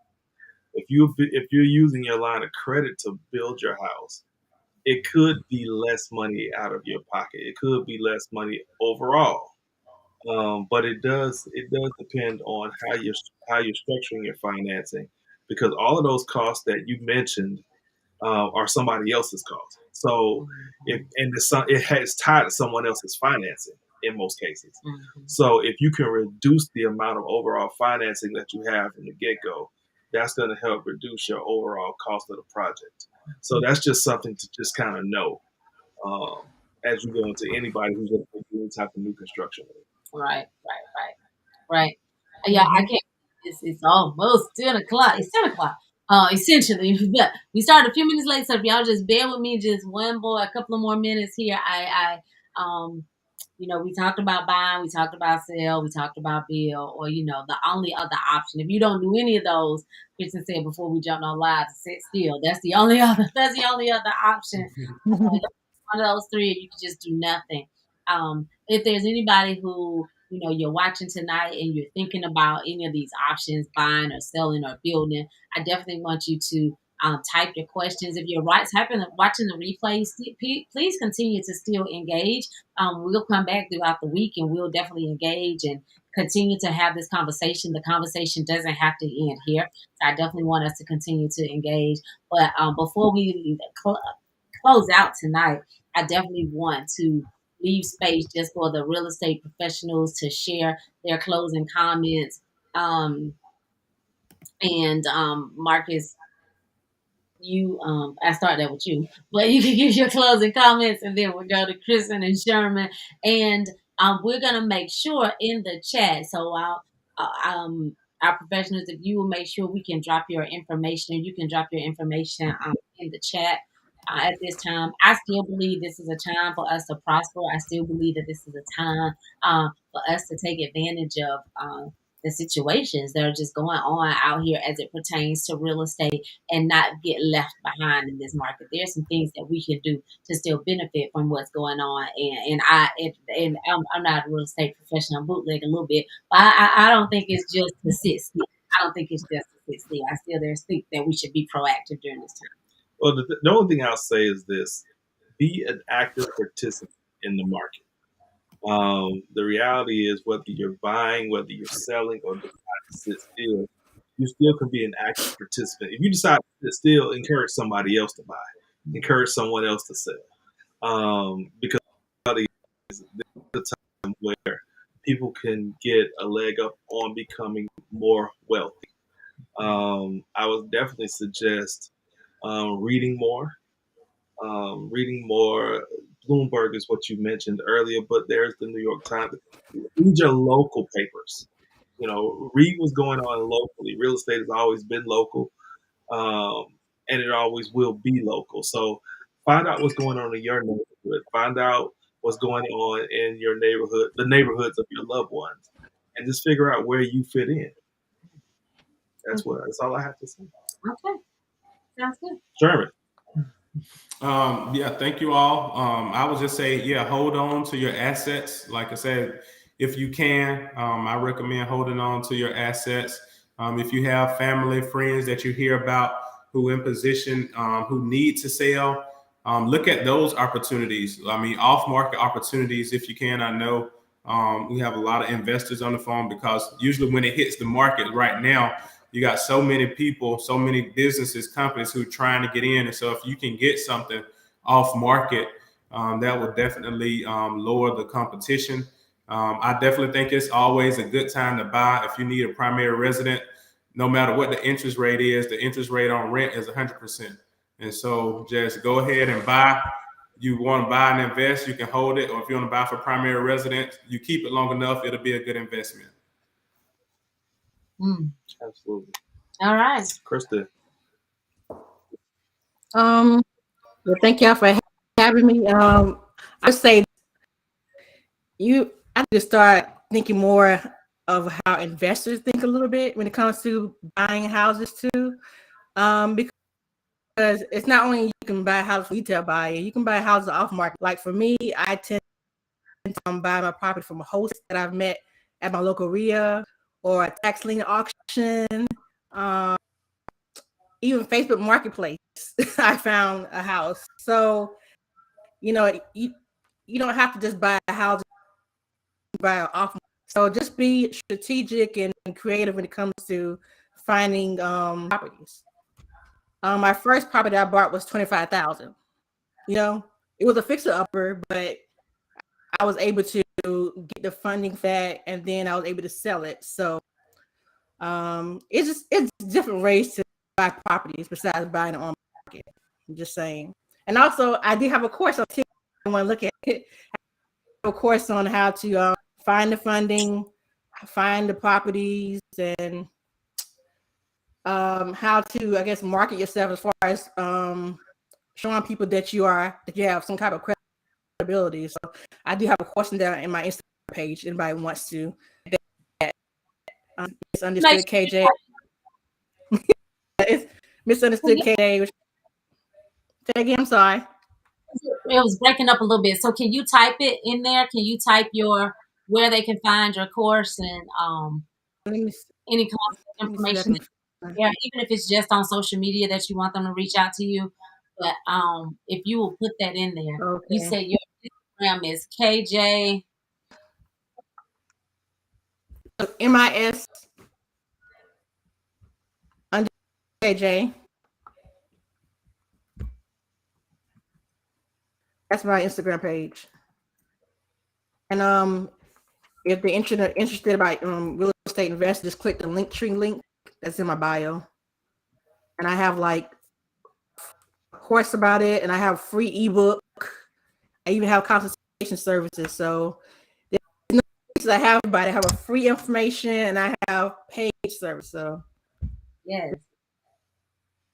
If you're using your line of credit to build your house, it could be less money out of your pocket. It could be less money overall. But it does depend on how you're structuring your financing, because all of those costs that you mentioned are somebody else's costs. So it has tied to someone else's financing in most cases. So if you can reduce the amount of overall financing that you have from the get-go, that's going to help reduce your overall cost of the project. So that's just something to just kind of know as you go into anybody who's going to do any type of new construction. Right. Yeah, I can't. It's almost 10 o'clock. It's 10 o'clock. Essentially, but we started a few minutes late, so if y'all just bear with me, just a couple of more minutes here. We talked about buying, we talked about sell, we talked about build, or the only other option. If you don't do any of those, Kristen said before we jumped on live, to sit still. That's the only other. That's the only other option. One of those three, you can just do nothing. If there's anybody who you're watching tonight and you're thinking about any of these options, buying or selling or building, I definitely want you to type your questions. If you're watching the replays, please continue to still engage. We'll come back throughout the week and we'll definitely engage and continue to have this conversation. The conversation doesn't have to end here. So I definitely want us to continue to engage. But before we close out tonight, I definitely want to leave space just for the real estate professionals to share their closing comments. Marcus, I start that with you, but you can give your closing comments and then we'll go to Kristen and Sherman. And we're going to make sure in the chat. So our professionals, if you will make sure we can drop your information, you can drop your information in the chat. At this time, I still believe this is a time for us to prosper. I still believe that this is a time for us to take advantage of the situations that are just going on out here as it pertains to real estate and not get left behind in this market. There's some things that we can do to still benefit from what's going on. I'm not a real estate professional, I'm bootleg a little bit, but I don't think it's just to sit still. I don't think it's just to sit still. I still think that we should be proactive during this time. Well, the only thing I'll say is this: be an active participant in the market. The reality is, whether you're buying, whether you're selling, or decide to sit still, you still can be an active participant. If you decide to sit still, encourage somebody else to buy, encourage someone else to sell, because there's a time where people can get a leg up on becoming more wealthy. I would definitely suggest reading more. Reading more. Bloomberg is what you mentioned earlier, but there's the New York Times. Read your local papers. Read what's going on locally. Real estate has always been local, um, and it always will be local. So find out what's going on in your neighborhood. Find out what's going on in your neighborhood, the neighborhoods of your loved ones, and just figure out where you fit in. That's all I have to say. Okay, sounds good. German. Yeah, thank you all. I would just say, yeah, hold on to your assets. Like I said, if you can, I recommend holding on to your assets. If you have family, friends that you hear about who in position, who need to sell, look at those opportunities. I mean, off-market opportunities, if you can. I know we have a lot of investors on the phone because usually when it hits the market right now, you got so many people, so many businesses, companies who are trying to get in. And so if you can get something off market, that will definitely lower the competition. I definitely think it's always a good time to buy. If you need a primary resident, no matter what the interest rate is, the interest rate on rent is 100%. And so just go ahead and buy. You want to buy and invest, you can hold it. Or if you want to buy for primary residence, you keep it long enough, it'll be a good investment. Absolutely. All right. Krista. Well, thank y'all for having me. I would say I need to start thinking more of how investors think a little bit when it comes to buying houses too. Because it's not only you can buy a house retail buyer, you can buy houses off market. Like for me, I tend to buy my property from a host that I've met at my local RIA or a tax lien auction. Even Facebook Marketplace, I found a house. So, you don't have to just buy a house, buy an off. So just be strategic and creative when it comes to finding properties. My first property I bought was $25,000. It was a fixer upper, but I was able to get the funding for that, and then I was able to sell it. So it's different ways to buy properties besides buying it on market. I'm just saying. And also, I do have a course on TikTok. I want to look at it. I have a course on how to find the funding, find the properties, and how to, I guess, market yourself as far as showing people that you have some type of credibility. So I do have a course down in my Instagram page. Anybody wants to. Misunderstood KJ. It's misunderstood KJ. Say again, I'm sorry. It was breaking up a little bit. So can you type it in there? Can you type where they can find your course and any contact information? Yeah, even if it's just on social media that you want them to reach out to you. But if you will put that in there. Okay. You said your Instagram is KJ. MIS under KJ. That's my Instagram page. And if they're interested about real estate investors, just click the Linktree link that's in my bio. And I have like a course about it, and I have a free ebook. I even have consultation services. So there's no places I have about it. I have a free information and I have paid service. So yes,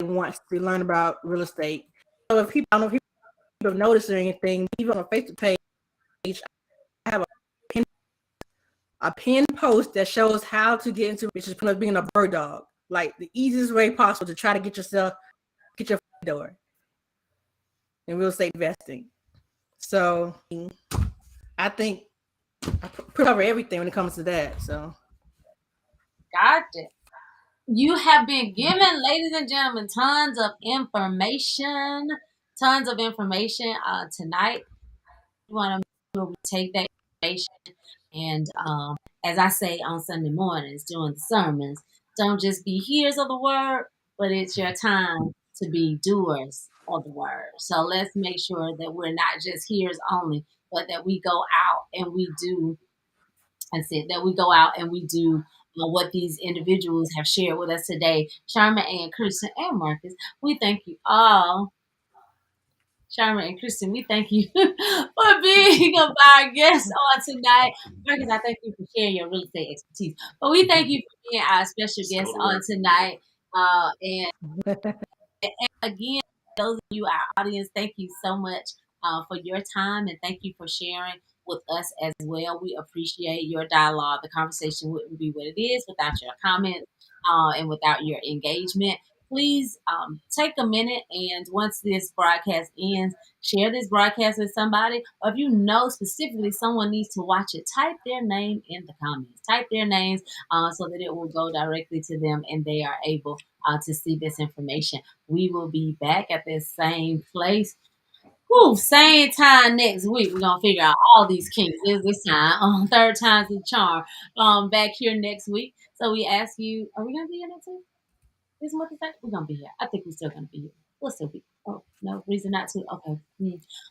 wants to learn about real estate. So if people, I don't know if people have noticed or anything, even on a Facebook page, I have a pinned post that shows how to get into which is being a bird dog, like the easiest way possible to try to get your door in real estate investing. So I think I cover everything when it comes to that. So gotcha. You have been given, ladies and gentlemen, tons of information. Tonight. We want to take that information and, as I say on Sunday mornings during the sermons, don't just be hearers of the word, but it's your time to be doers of the word. So let's make sure that we're not just hearers only, but that we go out and we do and said that we go out and we do what these individuals have shared with us today. Sharma and Kristen and Marcus, we thank you all. Sharma and Kristen, we thank you for being our guests on tonight. Marcus, I thank you for sharing your real estate expertise. But we thank you for being our special guest on tonight. And again, those of you, our audience, thank you so much for your time, and thank you for sharing with us as well. We appreciate your dialogue. The conversation wouldn't be what it is without your comments and without your engagement. Please take a minute, and once this broadcast ends, share this broadcast with somebody. Or if you know specifically someone needs to watch it, type their name in the comments. Type their names so that it will go directly to them and they are able to see this information. We will be back at the same place. Same time next week. We're gonna figure out all these kinks this time. Third time's the charm. Back here next week. So we ask you, are we gonna be here next week? This month is we're gonna be here. I think we're still gonna be here. We'll still be. Oh, no reason not to. Okay.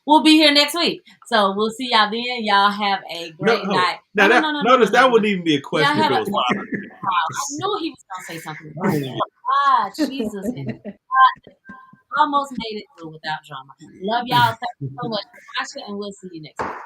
We'll be here next week. So we'll see y'all then. Y'all have a great night. Now notice that wouldn't even be a question if it was I knew he was gonna say something. Jesus. Almost made it through without drama. Love y'all. Thank you so much for watching, and we'll see you next week.